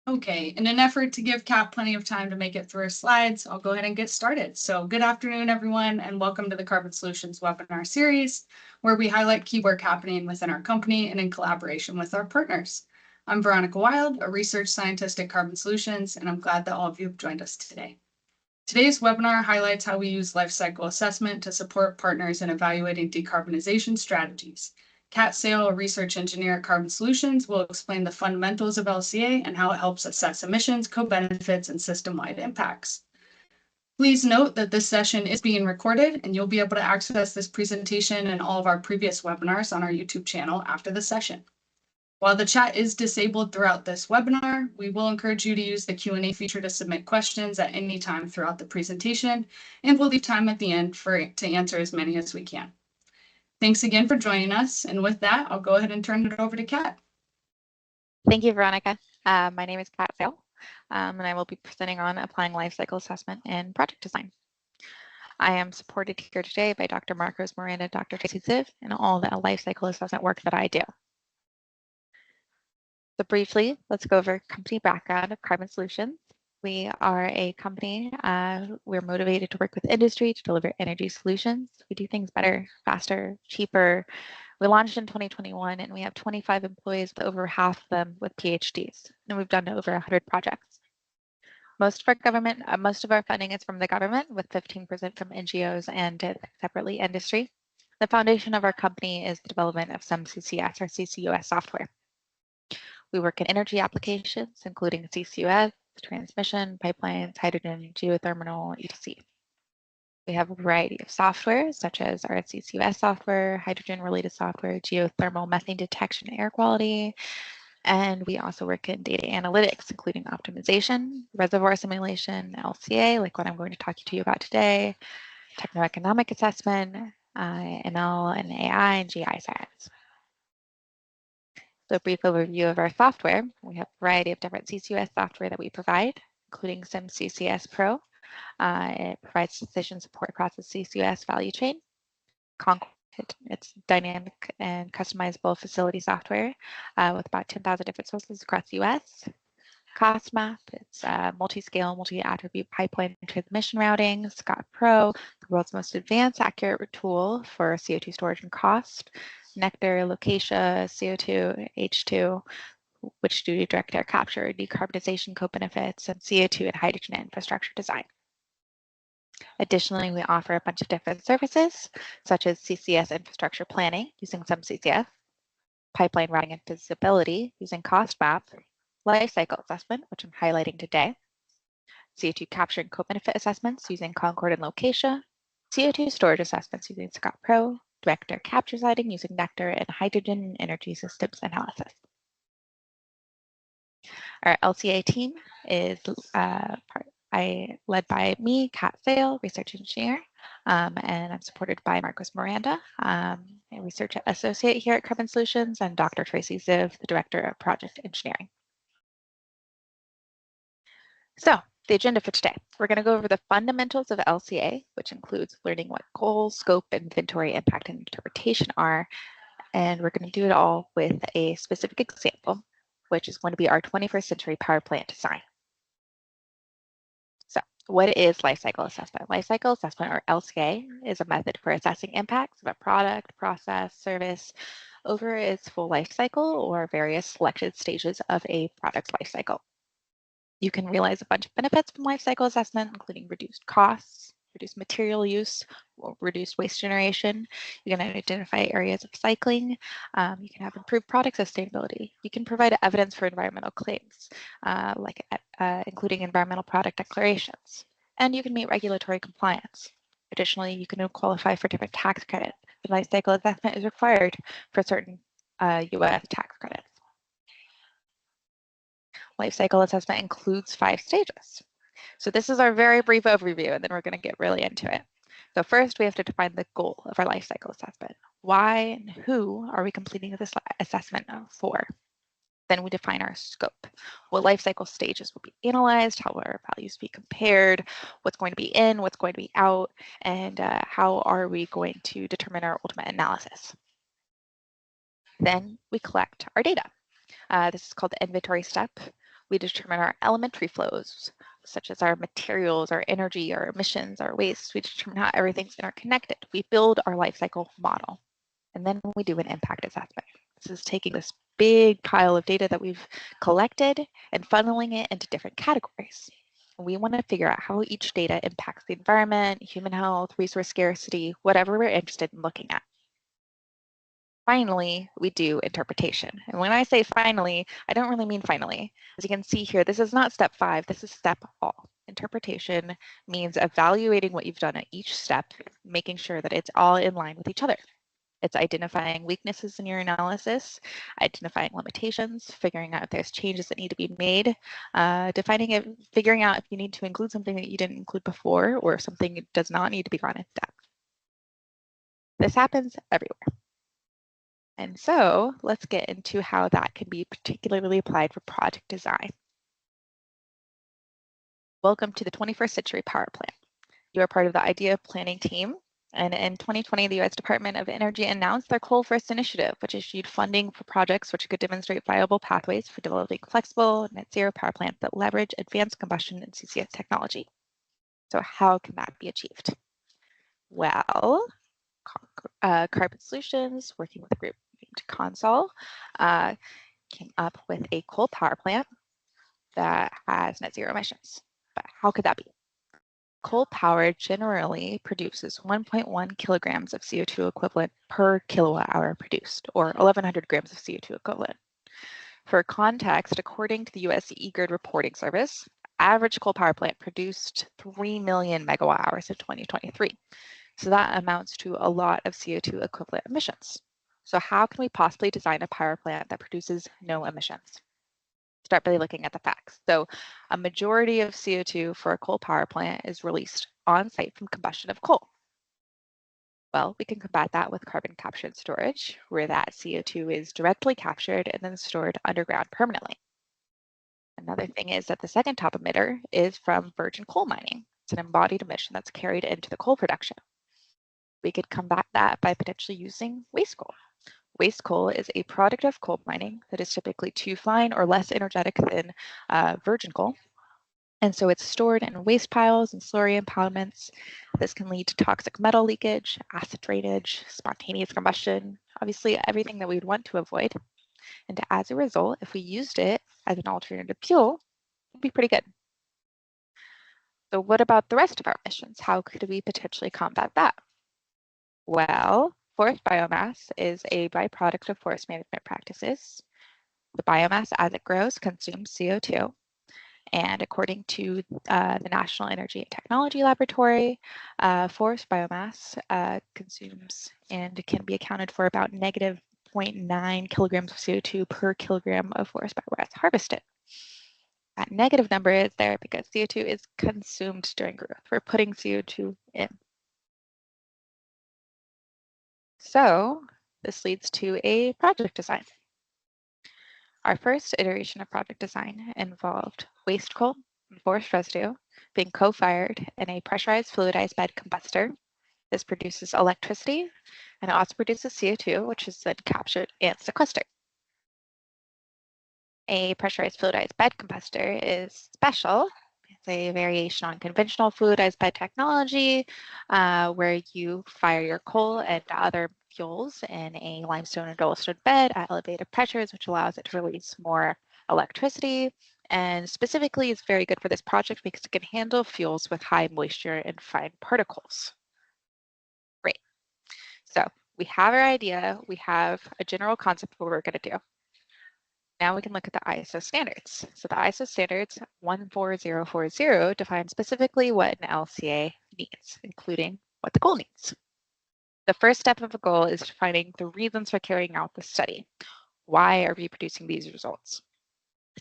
Okay, in an effort to give Kat plenty of time to make it through her slides, I'll go ahead and get started. So good afternoon, everyone, and welcome to the Carbon Solutions webinar series, where we highlight key work happening within our company and in collaboration with our partners. I'm Veronica Wild, a research scientist at Carbon Solutions, and I'm glad that all of you have joined us today. Today's webinar highlights how we use life cycle assessment to support partners in evaluating decarbonization strategies. Kat Sale, a research engineer at Carbon Solutions, will explain the fundamentals of LCA and how it helps assess emissions, co-benefits, and system-wide impacts. Please note that this session is being recorded, and you'll be able to access this presentation and all of our previous webinars on our YouTube channel after the session. While the chat is disabled throughout this webinar, we will encourage you to use the Q&A feature to submit questions at any time throughout the presentation, and we'll leave time at the end to answer as many as we can. Thanks again for joining us, and with that, I'll go ahead and turn it over to Kat. Thank you, Veronica. My name is Kat Sale, and I will be presenting on applying life cycle assessment and project design. I am supported here today by Dr. Marcos Miranda, Dr. Tracy Ziv, and all the life cycle assessment work that I do. So briefly, let's go over company background of Carbon Solutions. We are a company, we're motivated to work with industry to deliver energy solutions. We do things better, faster, cheaper. We launched in 2021 and we have 25 employees, with over half of them with PhDs, and we've done over 100 projects. Most of our funding is from the government, with 15% from NGOs and separately industry. The foundation of our company is the development of some CCS or CCUS software. We work in energy applications, including CCUS, transmission, pipelines, hydrogen, geothermal, etc. We have a variety of software, such as our CCUS software, hydrogen-related software, geothermal methane detection, air quality, and we also work in data analytics, including optimization, reservoir simulation, LCA, like what I'm going to talk to you about today, techno-economic assessment, ML and AI, and GI science. So a brief overview of our software. We have a variety of different CCUS software that we provide, including some CCS Pro. It provides decision support across the CCUS value chain. Concord, it's dynamic and customizable facility software with about 10,000 different sources across the US. Cost Map, it's multi-scale, multi-attribute pipeline transmission routing. Scott Pro, the world's most advanced, accurate tool for CO2 storage and cost. Nectar, Locatia, CO2, H2, which do direct air capture, decarbonization co-benefits, and CO2 and hydrogen infrastructure design. Additionally, we offer a bunch of different services, such as CCS infrastructure planning using some CCS, pipeline routing and feasibility using Cost Map, life cycle assessment, which I'm highlighting today, CO2 capture and co-benefit assessments using Concord and Locatia, CO2 storage assessments using Scott Pro, direct air capture siting using Nectar, and hydrogen and energy systems analysis. Our LCA team is led by me, Kat Sale, research engineer, and I'm supported by Marcos Miranda, a research associate here at Carbon Solutions, and Dr. Tracy Ziv, the director of project engineering. So the agenda for today, we're going to go over the fundamentals of LCA, which includes learning what goals, scope, inventory, impact, and interpretation are. And we're going to do it all with a specific example, which is going to be our 21st century power plant design. So what is life cycle assessment? Life cycle assessment, or LCA, is a method for assessing impacts of a product, process, service over its full life cycle or various selected stages of a product's life cycle. You can realize a bunch of benefits from life cycle assessment, including reduced costs, reduced material use, reduced waste generation. You can identify areas of cycling. You can have improved product sustainability. You can provide evidence for environmental claims, including environmental product declarations. And you can meet regulatory compliance. Additionally, you can qualify for different tax credits. The life cycle assessment is required for certain US tax credits. Life cycle assessment includes 5 stages. So this is our very brief overview, and then we're going to get really into it. So first, we have to define the goal of our life cycle assessment. Why and who are we completing this assessment for? Then we define our scope. What life cycle stages will be analyzed, how will our values be compared, what's going to be in, what's going to be out, and how are we going to determine our ultimate analysis. Then we collect our data. This is called the inventory step. We determine our elementary flows, such as our materials, our energy, our emissions, our waste. We determine how everything's interconnected. We build our life cycle model. And then we do an impact assessment. This is taking this big pile of data that we've collected and funneling it into different categories. We want to figure out how each data impacts the environment, human health, resource scarcity, whatever we're interested in looking at. Finally, we do interpretation. And when I say finally, I don't really mean finally. As you can see here, this is not step 5, this is step all. Interpretation means evaluating what you've done at each step, making sure that it's all in line with each other. It's identifying weaknesses in your analysis, identifying limitations, figuring out if there's changes that need to be made, figuring out if you need to include something that you didn't include before or something does not need to be gone in depth. This happens everywhere. And so let's get into how that can be particularly applied for project design. Welcome to the 21st Century Power Plant. You are part of the IDEA planning team. And in 2020, the U.S. Department of Energy announced their Coal First initiative, which issued funding for projects which could demonstrate viable pathways for developing flexible net zero power plants that leverage advanced combustion and CCS technology. So how can that be achieved? Well, Carbon Solutions, working with a group named Consol, came up with a coal power plant that has net zero emissions. But how could that be? Coal power generally produces 1.1 kilograms of CO2 equivalent per kilowatt hour produced, or 1,100 grams of CO2 equivalent. For context, according to the US eGrid reporting service, average coal power plant produced 3 million megawatt hours in 2023. So that amounts to a lot of CO2 equivalent emissions. So how can we possibly design a power plant that produces no emissions? Start by looking at the facts. So a majority of CO2 for a coal power plant is released on site from combustion of coal. Well, we can combat that with carbon capture and storage, where that CO2 is directly captured and then stored underground permanently. Another thing is that the second top emitter is from virgin coal mining. It's an embodied emission that's carried into the coal production. We could combat that by potentially using waste coal. Waste coal is a product of coal mining that is typically too fine or less energetic than virgin coal. And so it's stored in waste piles and slurry impoundments. This can lead to toxic metal leakage, acid drainage, spontaneous combustion, obviously everything that we'd want to avoid. And as a result, if we used it as an alternative fuel, it'd be pretty good. So what about the rest of our emissions? How could we potentially combat that? Well, forest biomass is a byproduct of forest management practices. The biomass, as it grows, consumes CO2. And according to the National Energy and Technology Laboratory, forest biomass consumes and can be accounted for about negative 0.9 kilograms of CO2 per kilogram of forest biomass harvested. That negative number is there because CO2 is consumed during growth. We're putting CO2 in. So this leads to a project design. Our first iteration of project design involved waste coal and forest residue being co-fired in a pressurized fluidized bed combustor. This produces electricity and it also produces CO2, which is then captured and sequestered. A pressurized fluidized bed combustor is special. It's a variation on conventional fluidized bed technology where you fire your coal and other fuels in a limestone and dolostone bed at elevated pressures, which allows it to release more electricity. And specifically, it's very good for this project because it can handle fuels with high moisture and fine particles. Great. So we have our idea. We have a general concept of what we're going to do. Now we can look at the ISO standards. So the ISO standards 14040 define specifically what an LCA needs, including what the goal needs. The first step of a goal is defining the reasons for carrying out the study. Why are we producing these results?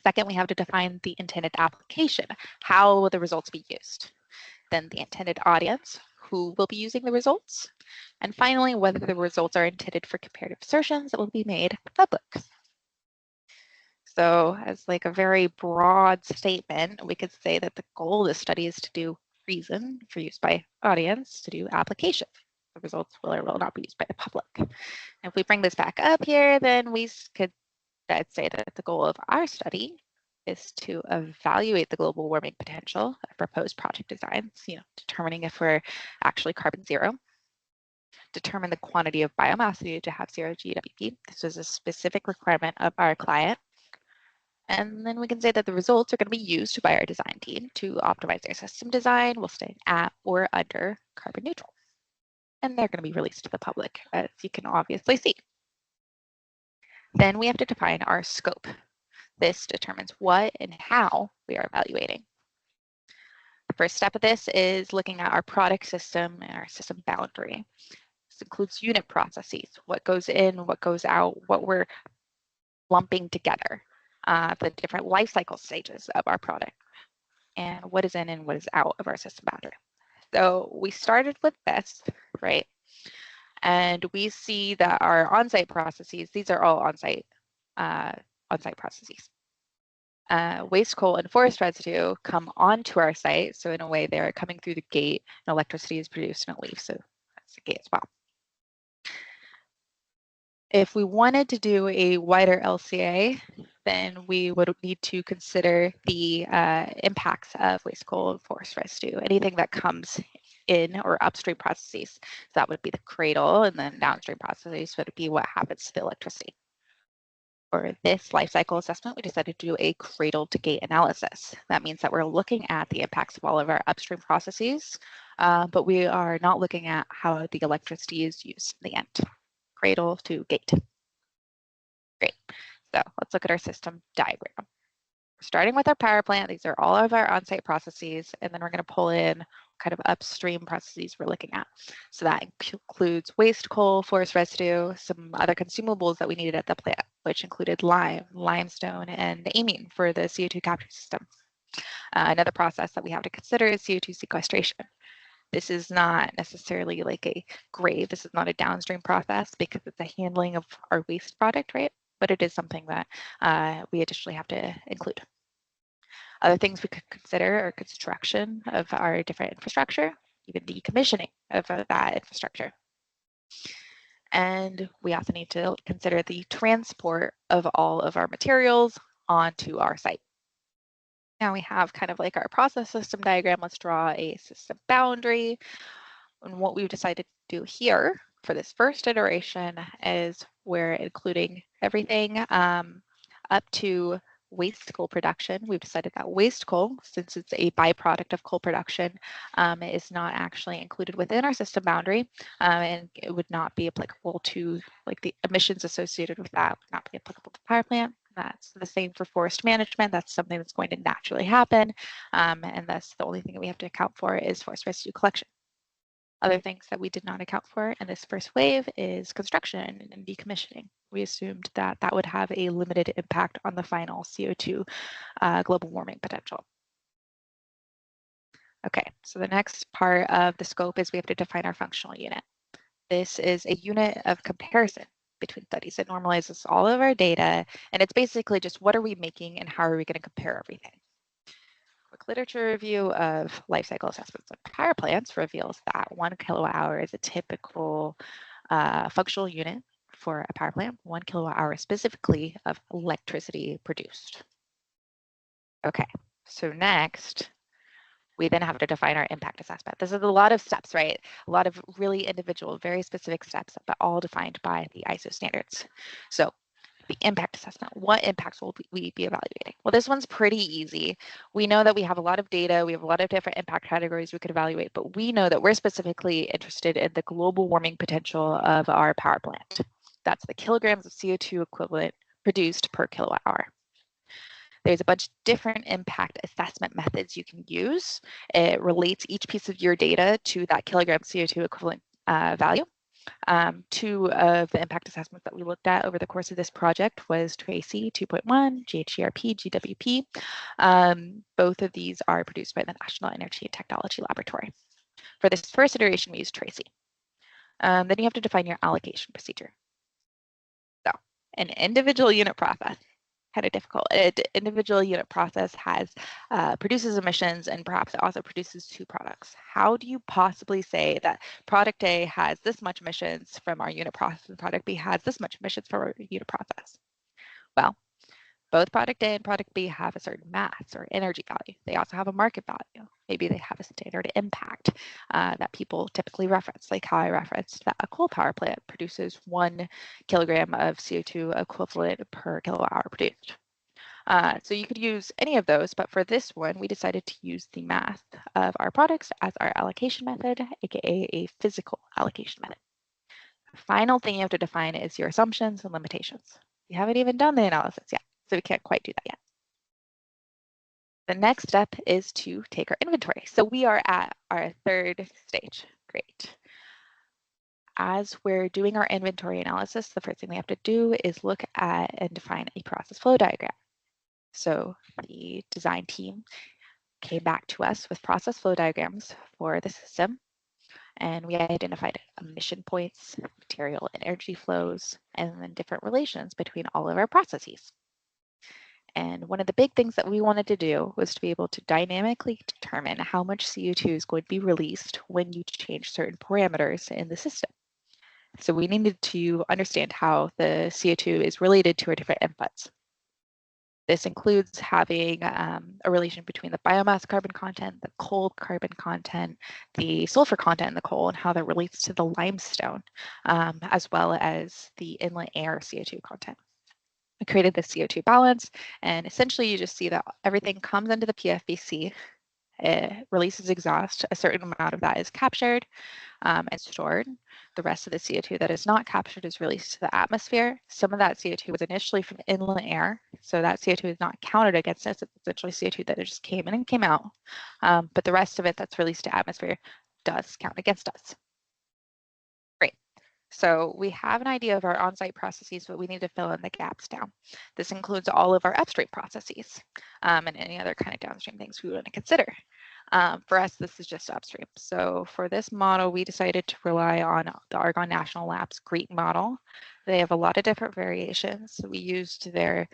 Second, we have to define the intended application. How will the results be used? Then the intended audience, who will be using the results? And finally, whether the results are intended for comparative assertions that will be made public. So as like a very broad statement, we could say that the goal of the study is to do reason for use by audience, to do application. The results will or will not be used by the public. And if we bring this back up here, then we could say that the goal of our study is to evaluate the global warming potential of proposed project designs, determining if we're actually carbon zero, determine the quantity of biomass needed to have zero GWP. This is a specific requirement of our client. And then we can say that the results are going to be used by our design team to optimize their system design while staying at or under carbon neutral. And they're going to be released to the public, as you can obviously see. Then we have to define our scope. This determines what and how we are evaluating. The first step of this is looking at our product system and our system boundary. This includes unit processes, what goes in, what goes out, what we're lumping together, the different life cycle stages of our product, and what is in and what is out of our system boundary. So we started with this, right? And we see that our on-site processes, these are all on-site processes. Waste coal and forest residue come onto our site. So in a way, they're coming through the gate and electricity is produced and it leaves. So that's the gate as well. If we wanted to do a wider LCA, then we would need to consider the impacts of waste coal and forest residue, anything that comes in or upstream processes. So that would be the cradle, and then downstream processes would be what happens to the electricity. For this life cycle assessment, we decided to do a cradle to gate analysis. That means that we're looking at the impacts of all of our upstream processes, but we are not looking at how the electricity is used in the end. Cradle to gate. Great. So let's look at our system diagram. Starting with our power plant, these are all of our on-site processes, and then we're going to pull in kind of upstream processes we're looking at. So that includes waste coal, forest residue, some other consumables that we needed at the plant, which included lime, limestone, and amine for the CO2 capture system. Another process that we have to consider is CO2 sequestration. This is not necessarily like a grade. This is not a downstream process because it's a handling of our waste product, right? But it is something that we additionally have to include. Other things we could consider are construction of our different infrastructure, even decommissioning of that infrastructure. And we also need to consider the transport of all of our materials onto our site. Now we have kind of like our process system diagram. Let's draw a system boundary. And what we've decided to do here for this first iteration is we're including everything up to waste coal production. We've decided that waste coal, since it's a byproduct of coal production, is not actually included within our system boundary, and it would not be applicable to, like, the emissions associated with that would not be applicable to power plant. That's the same for forest management. That's something that's going to naturally happen, and thus the only thing that we have to account for is forest residue collection. Other things that we did not account for in this first wave is construction and decommissioning. We assumed that that would have a limited impact on the final CO2 global warming potential. Okay, so the next part of the scope is we have to define our functional unit. This is a unit of comparison between studies. It normalizes all of our data, and it's basically just what are we making and how are we going to compare everything. Quick literature review of life cycle assessments on power plants reveals that 1 kilowatt hour is a typical functional unit for a power plant, 1 kilowatt hour specifically of electricity produced. Okay, so next, we then have to define our impact assessment. This is a lot of steps, right? A lot of really individual, very specific steps, but all defined by the ISO standards. So the impact assessment, what impacts will we be evaluating? Well, this one's pretty easy. We know that we have a lot of data, we have a lot of different impact categories we could evaluate, but we know that we're specifically interested in the global warming potential of our power plant. That's the kilograms of CO2 equivalent produced per kilowatt hour. There's a bunch of different impact assessment methods you can use. It relates each piece of your data to that kilogram CO2 equivalent value. Two of the impact assessments that we looked at over the course of this project was Tracy 2.1, GHGRP, GWP. Both of these are produced by the National Energy and Technology Laboratory. For this first iteration, we used Tracy. Then you have to define your allocation procedure. So an individual unit process, kind of difficult. An individual unit process has produces emissions and perhaps it also produces two products. How do you possibly say that product A has this much emissions from our unit process and product B has this much emissions from our unit process? Well, Both product A and product B have a certain mass or energy value. They also have a market value. Maybe they have a standard impact that people typically reference, like how I referenced that a coal power plant produces 1 kilogram of CO2 equivalent per kilowatt hour produced. So you could use any of those, but for this one, we decided to use the math of our products as our allocation method, aka a physical allocation method. The final thing you have to define is your assumptions and limitations. We haven't even done the analysis yet, so we can't quite do that yet. The next step is to take our inventory. So we are at our third stage. Great. As we're doing our inventory analysis, the first thing we have to do is look at and define a process flow diagram. So the design team came back to us with process flow diagrams for the system, and we identified emission points, material and energy flows, and then different relations between all of our processes. And one of the big things that we wanted to do was to be able to dynamically determine how much CO2 is going to be released when you change certain parameters in the system. So we needed to understand how the CO2 is related to our different inputs. This includes having a relation between the biomass carbon content, the coal carbon content, the sulfur content in the coal, and how that relates to the limestone, as well as the inlet air CO2 content. We created the CO2 balance, and essentially you just see that everything comes into the PFBC, it releases exhaust, a certain amount of that is captured and stored. The rest of the CO2 that is not captured is released to the atmosphere. Some of that CO2 was initially from inland air, so that CO2 is not counted against us. It's essentially CO2 that just came in and came out, but the rest of it that's released to atmosphere does count against us. Great. So we have an idea of our on-site processes, but we need to fill in the gaps down. This includes all of our upstream processes and any other kind of downstream things we want to consider. For us, this is just upstream. So for this model, we decided to rely on the Argonne National Labs GREET model. They have a lot of different variations. So we used their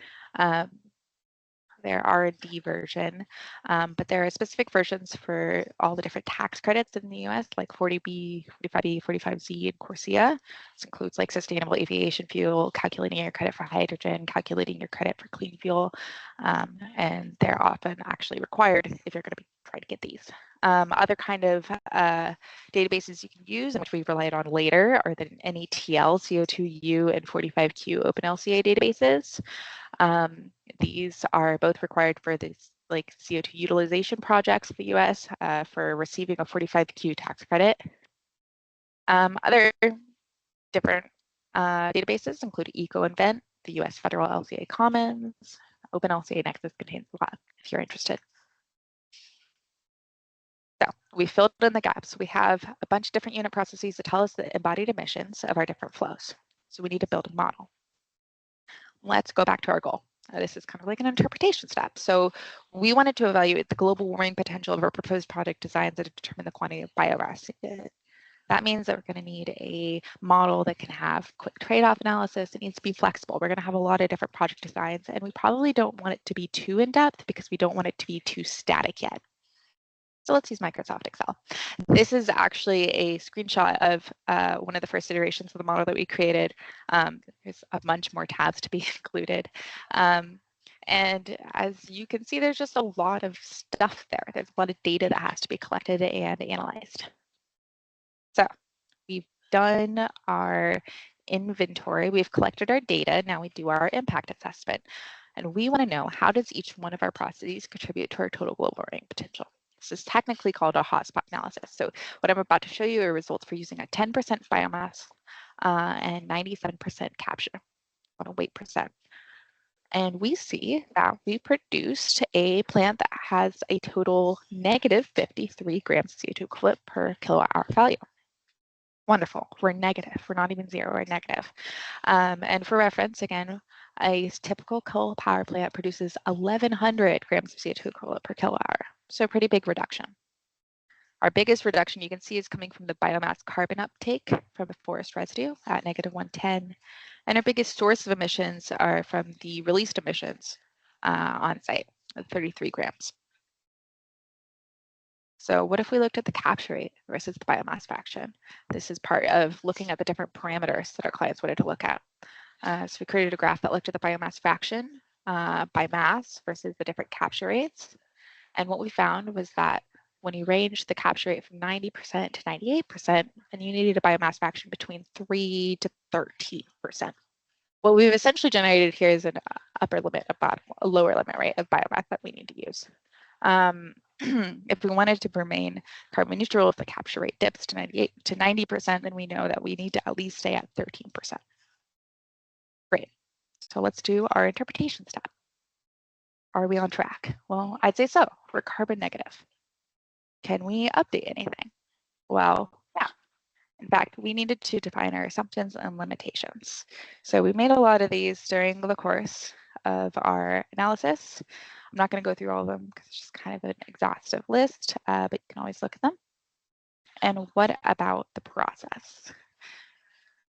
R&D version, but there are specific versions for all the different tax credits in the US, like 40B, 45B, 45Z, and CORSIA. This includes like sustainable aviation fuel, calculating your credit for hydrogen, calculating your credit for clean fuel, and they're often actually required if you're going to be trying to get these. Other kind of databases you can use, and which we've relied on later, are the NETL, CO2U, and 45Q OpenLCA databases. These are both required for these like CO2 utilization projects in the US for receiving a 45Q tax credit. Other different databases include EcoInvent, the US Federal LCA Commons, OpenLCA Nexus contains a lot if you're interested. So we filled in the gaps. We have a bunch of different unit processes that tell us the embodied emissions of our different flows. So we need to build a model. Let's go back to our goal. This is kind of like an interpretation step. So we wanted to evaluate the global warming potential of our proposed product designs and determine the quantity of biomass. That means that we're going to need a model that can have quick trade-off analysis. It needs to be flexible. We're going to have a lot of different project designs, and we probably don't want it to be too in-depth because we don't want it to be too static yet. So let's use Microsoft Excel. This is actually a screenshot of one of the first iterations of the model that we created. There's a bunch more tabs to be included. And as you can see, there's just a lot of stuff there. There's a lot of data that has to be collected and analyzed. So we've done our inventory. We've collected our data. Now we do our impact assessment. And we want to know, how does each one of our processes contribute to our total global warming potential? This is technically called a hotspot analysis. So what I'm about to show you are results for using a 10% biomass and 97% capture on a weight percent. And we see that we produced a plant that has a total negative 53 grams of CO2 equivalent per kilowatt hour value. Wonderful. We're negative. We're not even zero. We're negative. And for reference, again, a typical coal power plant produces 1,100 grams of CO2 equivalent per kilowatt hour. So a pretty big reduction. Our biggest reduction you can see is coming from the biomass carbon uptake from the forest residue at negative 110. And our biggest source of emissions are from the released emissions on site at 33 grams. So what if we looked at the capture rate versus the biomass fraction? This is part of looking at the different parameters that our clients wanted to look at. So we created a graph that looked at the biomass fraction by mass versus the different capture rates. And what we found was that when you ranged the capture rate from 90% to 98%, then you needed a biomass fraction between 3 to 13%. What we've essentially generated here is an upper limit, a lower limit, right, of biomass that we need to use. If we wanted to remain carbon neutral, if the capture rate dips to 98 to 90%, then we know that we need to at least stay at 13%. Great. So let's do our interpretation step. Are we on track? Well, I'd say so. We're carbon negative. Can we update anything? Well, yeah. In fact, we needed to define our assumptions and limitations. So we made a lot of these during the course of our analysis. I'm not going to go through all of them because it's just kind of an exhaustive list, but you can always look at them. And what about the process?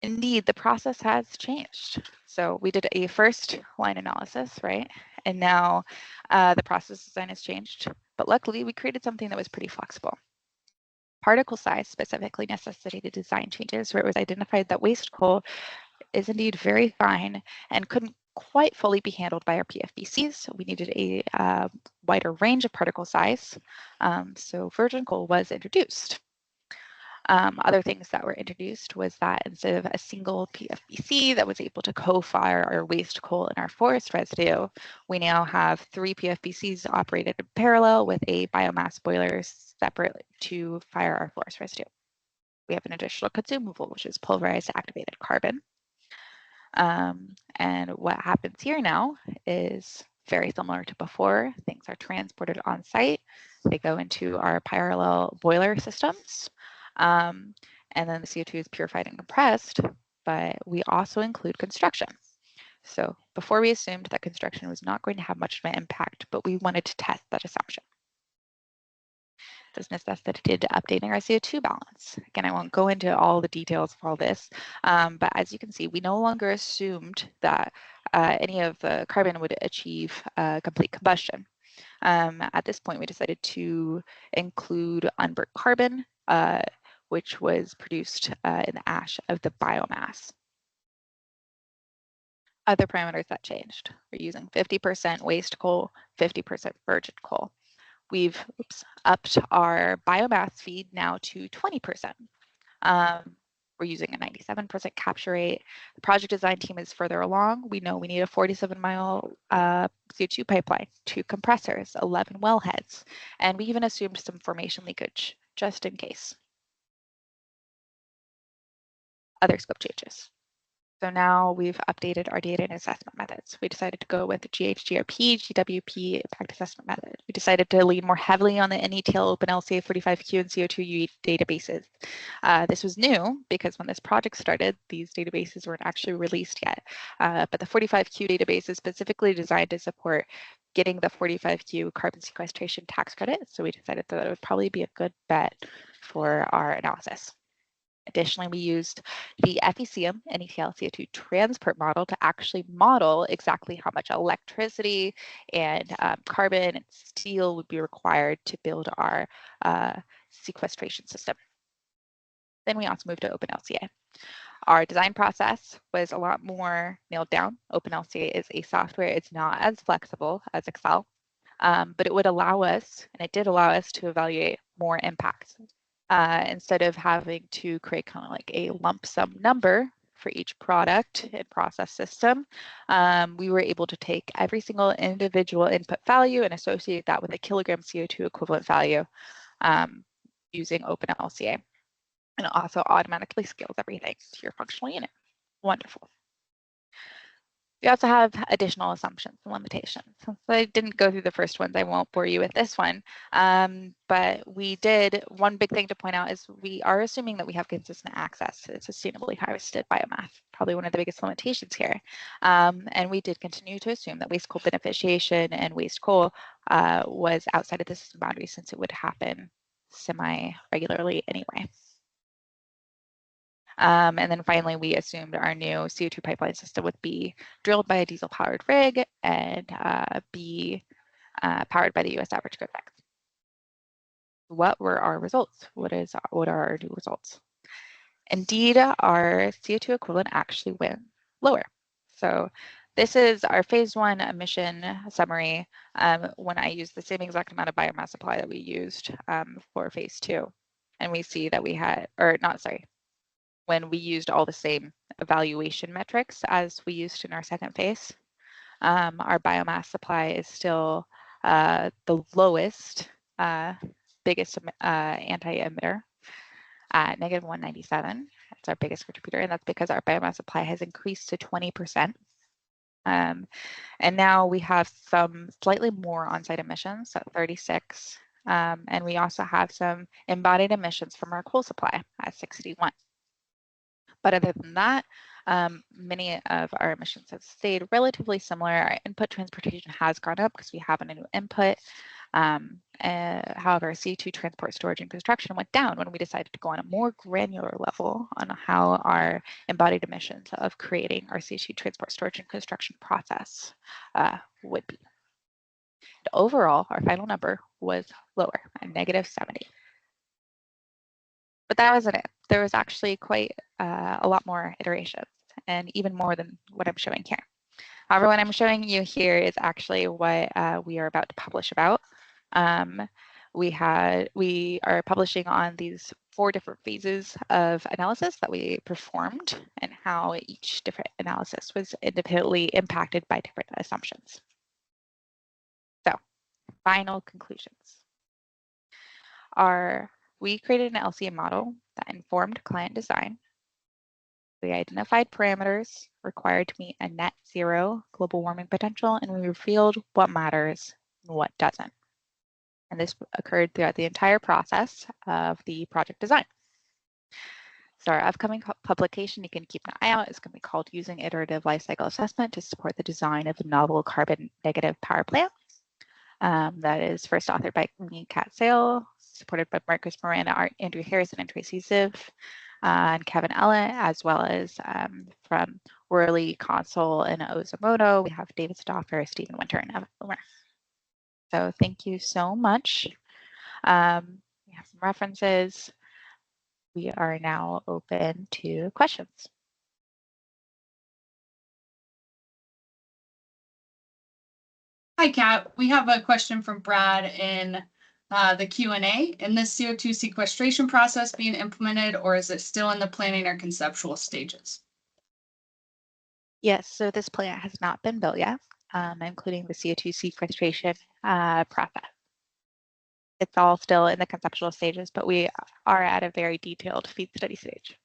Indeed, the process has changed. So we did a first line analysis, right? And now the process design has changed. But luckily, we created something that was pretty flexible. Particle size specifically necessitated design changes, where it was identified that waste coal is indeed very fine and couldn't quite fully be handled by our PFBCs. So we needed a wider range of particle size. So virgin coal was introduced. Other things that were introduced was that instead of a single PFBC that was able to co-fire our waste coal and our forest residue, we now have 3 PFBCs operated in parallel with a biomass boiler separate to fire our forest residue. We have an additional consumable, which is pulverized activated carbon. And what happens here now is very similar to before. Things are transported on site. They go into our parallel boiler systems. And then the CO2 is purified and compressed, but we also include construction. So before we assumed that construction was not going to have much of an impact, but we wanted to test that assumption. This necessitated updating our CO2 balance. Again, I won't go into all the details of all this, but as you can see, we no longer assumed that any of the carbon would achieve complete combustion. At this point, we decided to include unburnt carbon, which was produced in the ash of the biomass. Other parameters that changed. We're using 50% waste coal, 50% virgin coal. We've upped our biomass feed now to 20%. We're using a 97% capture rate. The project design team is further along. We know we need a 47-mile CO2 pipeline, 2 compressors, 11 wellheads, and we even assumed some formation leakage, just in case. Other scope changes. So now we've updated our data and assessment methods. We decided to go with the GHGRP, GWP impact assessment method. We decided to lean more heavily on the NETL, OpenLCA 45Q, and CO2 databases. This was new because when this project started, these databases weren't actually released yet. But the 45Q database is specifically designed to support getting the 45Q carbon sequestration tax credit. So we decided that it would probably be a good bet for our analysis. Additionally, we used the FECM NETL CO2 transport model to actually model exactly how much electricity and carbon and steel would be required to build our sequestration system. Then we also moved to OpenLCA. Our design process was a lot more nailed down. OpenLCA is a software. It's not as flexible as Excel, but it would allow us, and it did allow us to evaluate more impacts. Instead of having to create kind of like a lump sum number for each product and process system, we were able to take every single individual input value and associate that with a kilogram CO2 equivalent value using OpenLCA. And it also automatically scales everything to your functional unit. Wonderful. We also have additional assumptions and limitations. So I didn't go through the first ones. I won't bore you with this one. But we did, one big thing to point out is we are assuming that we have consistent access to sustainably harvested biomass, probably one of the biggest limitations here. And we did continue to assume that waste coal beneficiation and waste coal was outside of the system boundary since it would happen semi-regularly anyway. And then finally, we assumed our new CO2 pipeline system would be drilled by a diesel-powered rig and be powered by the U.S. average code effects. What were our results? What are our new results? Indeed, our CO2 equivalent actually went lower. So This is our phase 1 emission summary when I use the same exact amount of biomass supply that we used for phase 2. And we see that we had, or not, sorry, when we used all the same evaluation metrics as we used in our second phase, our biomass supply is still the lowest, biggest anti-emitter at negative 197. That's our biggest contributor, and that's because our biomass supply has increased to 20%. And now we have some slightly more on-site emissions at 36. And we also have some embodied emissions from our coal supply at 61. But other than that, many of our emissions have stayed relatively similar. Our input transportation has gone up because we have a new input. However, CO2 transport, storage, and construction went down when we decided to go on a more granular level on how our embodied emissions of creating our CO2 transport, storage, and construction process would be. And overall, our final number was lower at negative 70. But that wasn't it. There was actually quite a lot more iterations, and even more than what I'm showing here. However, what I'm showing you here is actually what we are about to publish about. We are publishing on these 4 different phases of analysis that we performed and how each different analysis was independently impacted by different assumptions. So, final conclusions. We created an LCA model that informed client design. We identified parameters required to meet a net zero global warming potential, and we revealed what matters and what doesn't. And this occurred throughout the entire process of the project design. So our upcoming publication, you can keep an eye out, is going to be called Using Iterative Lifecycle Assessment to Support the Design of a Novel Carbon Negative Power Plant. That is first authored by me, Kat Sale, supported by Marcus Miranda, Andrew Harrison, and Tracy Ziv, and Kevin Ellett, as well as from Worley, Console, and Ozamoto. We have David Stoffer, Stephen Winter, and Evan Boomer. So thank you so much. We have some references. We are now open to questions. Hi, Kat. We have a question from Brad in the Q&A. In this CO2 sequestration process being implemented, or is it still in the planning or conceptual stages? Yes, so this plant has not been built yet, including the CO2 sequestration process. It's all still in the conceptual stages, but we are at a very detailed feed study stage.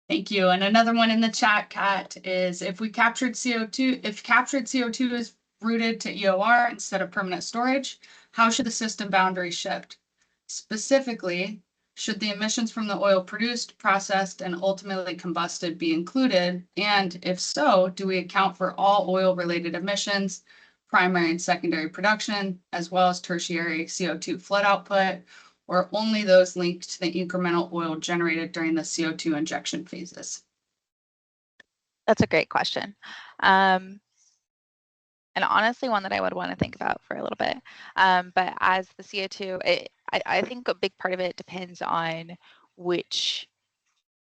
Thank you. And another one in the chat, Kat, is if captured CO2 is routed to EOR instead of permanent storage, how should the system boundary shift? Specifically, should the emissions from the oil produced, processed, and ultimately combusted be included? And if so, do we account for all oil-related emissions, primary and secondary production, as well as tertiary CO2 flood output, or only those linked to the incremental oil generated during the CO2 injection phases? That's a great question. And honestly, one that I would want to think about for a little bit. But as the CO2, I think a big part of it depends on what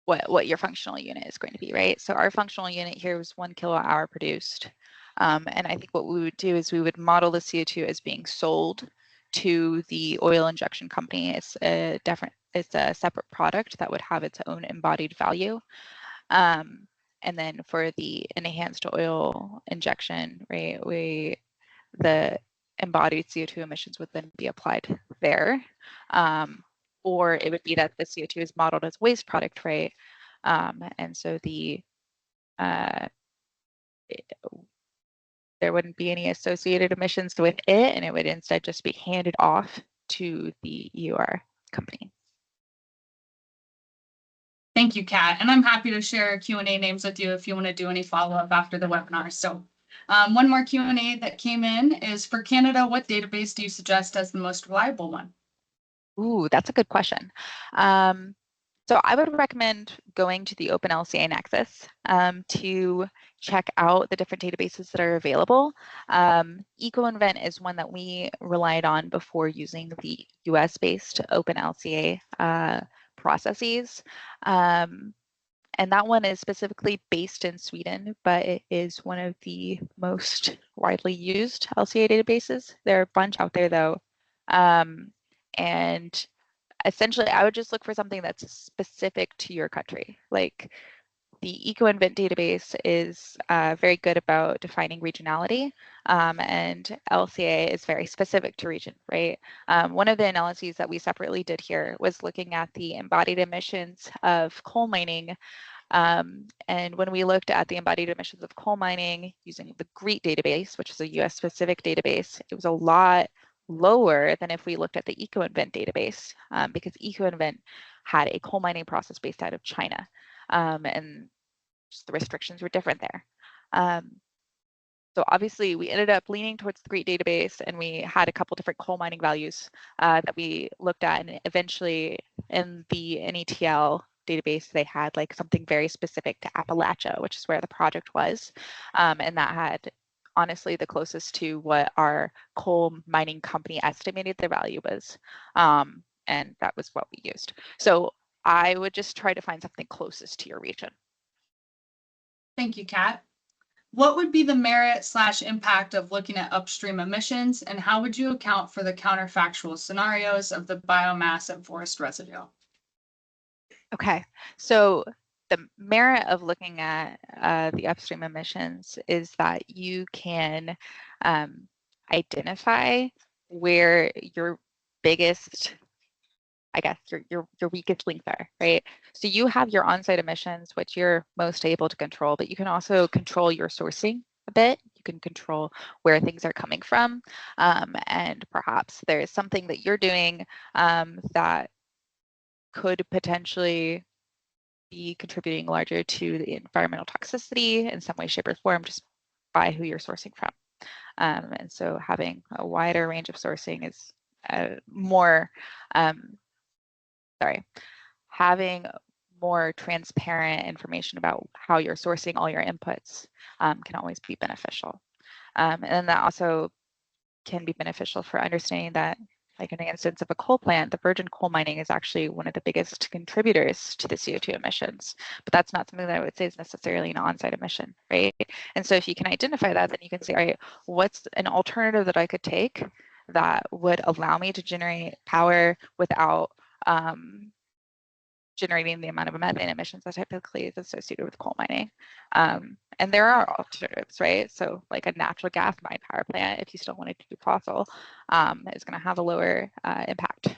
your functional unit is going to be, right? So our functional unit here was 1 kilowatt hour produced. And I think what we would do is we would model the CO2 as being sold to the oil injection company. It's a separate product that would have its own embodied value. And then for the enhanced oil injection, right, the embodied CO2 emissions would then be applied there. Or it would be that the CO2 is modeled as waste product, right? And so there wouldn't be any associated emissions with it, and it would instead just be handed off to the EUR company. Thank you, Kat. And I'm happy to share Q&A names with you if you want to do any follow-up after the webinar. So one more Q&A that came in is, for Canada, what database do you suggest as the most reliable one? Ooh, that's a good question. So I would recommend going to the OpenLCA Nexus to check out the different databases that are available. EcoInvent is one that we relied on before using the US-based OpenLCA processes. And that one is specifically based in Sweden, but it is one of the most widely used LCA databases. There are a bunch out there though. And essentially I would just look for something that's specific to your country. Like the EcoInvent database is very good about defining regionality, and LCA is very specific to region, right? One of the analyses that we separately did here was looking at the embodied emissions of coal mining. And when we looked at the embodied emissions of coal mining using the GREET database, which is a US specific database, it was a lot lower than if we looked at the EcoInvent database, because EcoInvent had a coal mining process based out of China. And just the restrictions were different there. So obviously we ended up leaning towards the GREET database, and we had a couple different coal mining values that we looked at, and eventually in the NETL database they had like something very specific to Appalachia, which is where the project was, and that had honestly the closest to what our coal mining company estimated their value was, and that was what we used. So I would just try to find something closest to your region. Thank you, Kat. What would be the merit/impact of looking at upstream emissions, and how would you account for the counterfactual scenarios of the biomass and forest residue? Okay, so the merit of looking at the upstream emissions is that you can identify where your biggest, I guess, your weakest links are, right? So you have your on-site emissions, which you're most able to control, but you can also control your sourcing a bit. You can control where things are coming from, and perhaps there's something that you're doing that could potentially be contributing larger to the environmental toxicity in some way, shape, or form just by who you're sourcing from. And so having a wider range of sourcing is more, having more transparent information about how you're sourcing all your inputs can always be beneficial. And then that also can be beneficial for understanding that, like in the instance of a coal plant, the virgin coal mining is actually one of the biggest contributors to the CO2 emissions. But that's not something that I would say is necessarily an on-site emission, right? And so if you can identify that, then you can say, all right, what's an alternative that I could take that would allow me to generate power without generating the amount of methane emissions that typically is associated with coal mining. And there are alternatives, right? So like a natural gas mine power plant, if you still wanted to do fossil, is going to have a lower impact.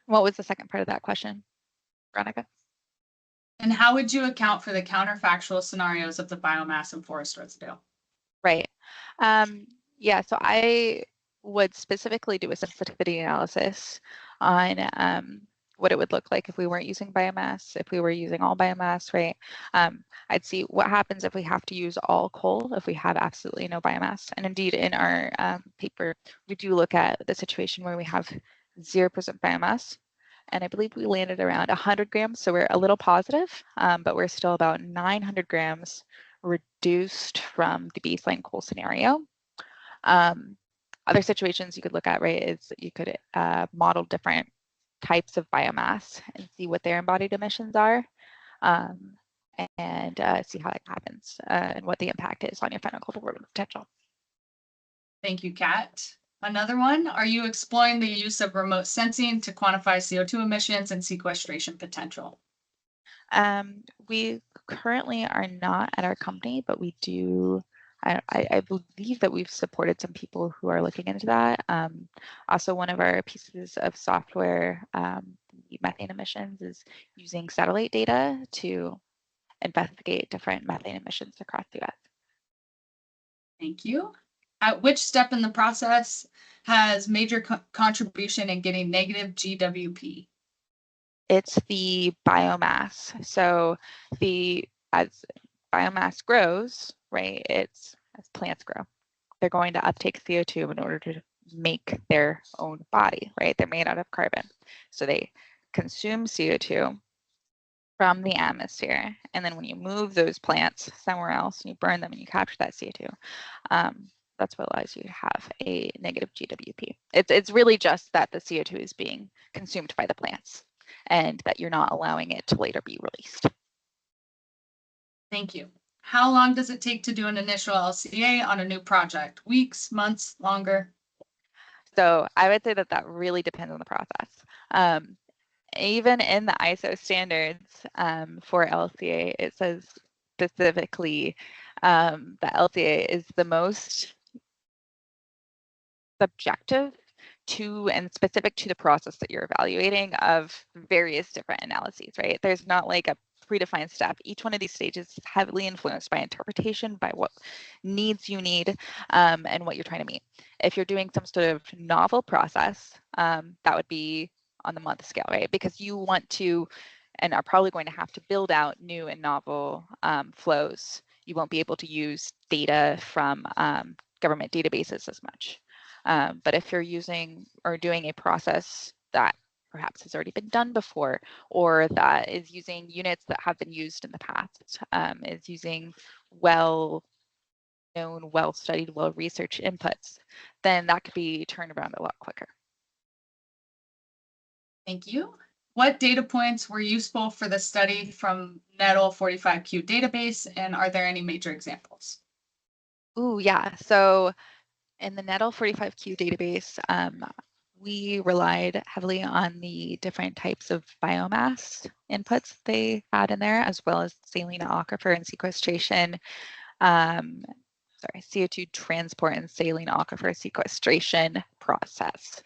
What was the second part of that question, Veronica? And how would you account for the counterfactual scenarios of the biomass and forest residue? Right. Yeah, so I would specifically do a sensitivity analysis on what it would look like if we weren't using biomass, if we were using all biomass, right? I'd see what happens if we have to use all coal, if we have absolutely no biomass. And indeed, in our paper, we do look at the situation where we have 0% biomass. And I believe we landed around 100 grams, so we're a little positive, but we're still about 900 grams reduced from the baseline coal scenario. Other situations you could look at, right, is you could model different types of biomass and see what their embodied emissions are, and see how that happens and what the impact is on your final global warming potential. Thank you, Kat. Another one, are you exploring the use of remote sensing to quantify CO2 emissions and sequestration potential? We currently are not at our company, but we do. I believe that we've supported some people who are looking into that. Also, one of our pieces of software, the methane emissions, is using satellite data to investigate different methane emissions across the US. Thank you. At which step in the process has major contribution in getting negative GWP? It's the biomass. So as biomass grows, right, it's as plants grow, they're going to uptake CO2 in order to make their own body, right? They're made out of carbon. So they consume CO2 from the atmosphere. And then when you move those plants somewhere else and you burn them and you capture that CO2, that's what allows you to have a negative GWP. It's really just that the CO2 is being consumed by the plants. and that you're not allowing it to later be released. Thank you. How long does it take to do an initial LCA on a new project? Weeks, months, longer? So I would say that that really depends on the process. Even in the ISO standards for LCA, it says specifically that LCA is the most subjective to and specific to the process that you're evaluating of various different analyses, right? There's not like a predefined step. Each one of these stages is heavily influenced by interpretation, by what needs you need, and what you're trying to meet. If you're doing some sort of novel process, that would be on the month scale, right? Because you want to and are probably going to have to build out new and novel flows. You won't be able to use data from government databases as much. But if you're using or doing a process that perhaps has already been done before, or that is using units that have been used in the past, is using well-known, well-studied, well-researched inputs, then that could be turned around a lot quicker. Thank you. What data points were useful for the study from NETL 45Q database, and are there any major examples? Ooh, yeah. So in the NETL 45Q database, we relied heavily on the different types of biomass inputs they had in there, as well as saline aquifer and sequestration, CO2 transport and saline aquifer sequestration process.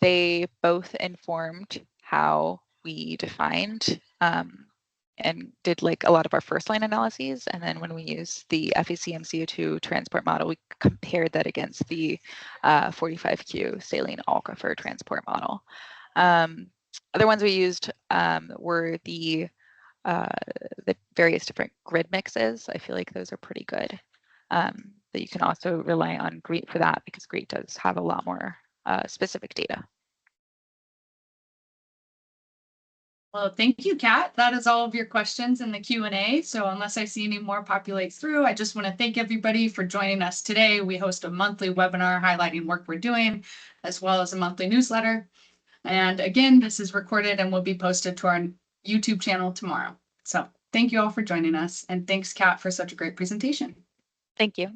They both informed how we defined and did like a lot of our first line analyses. And then when we used the FECM CO2 transport model, we compared that against the 45Q saline aquifer transport model. Other ones we used were the various different grid mixes. I feel like those are pretty good. But you can also rely on GREET for that because GREET does have a lot more specific data. Well, thank you, Kat. That is all of your questions in the Q&A. So unless I see any more populate through, I just want to thank everybody for joining us today. We host a monthly webinar highlighting work we're doing, as well as a monthly newsletter. And again, this is recorded and will be posted to our YouTube channel tomorrow. So thank you all for joining us. And thanks, Kat, for such a great presentation. Thank you.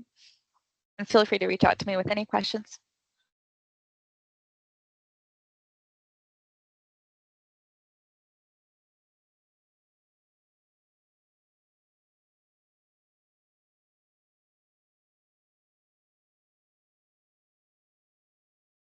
And feel free to reach out to me with any questions.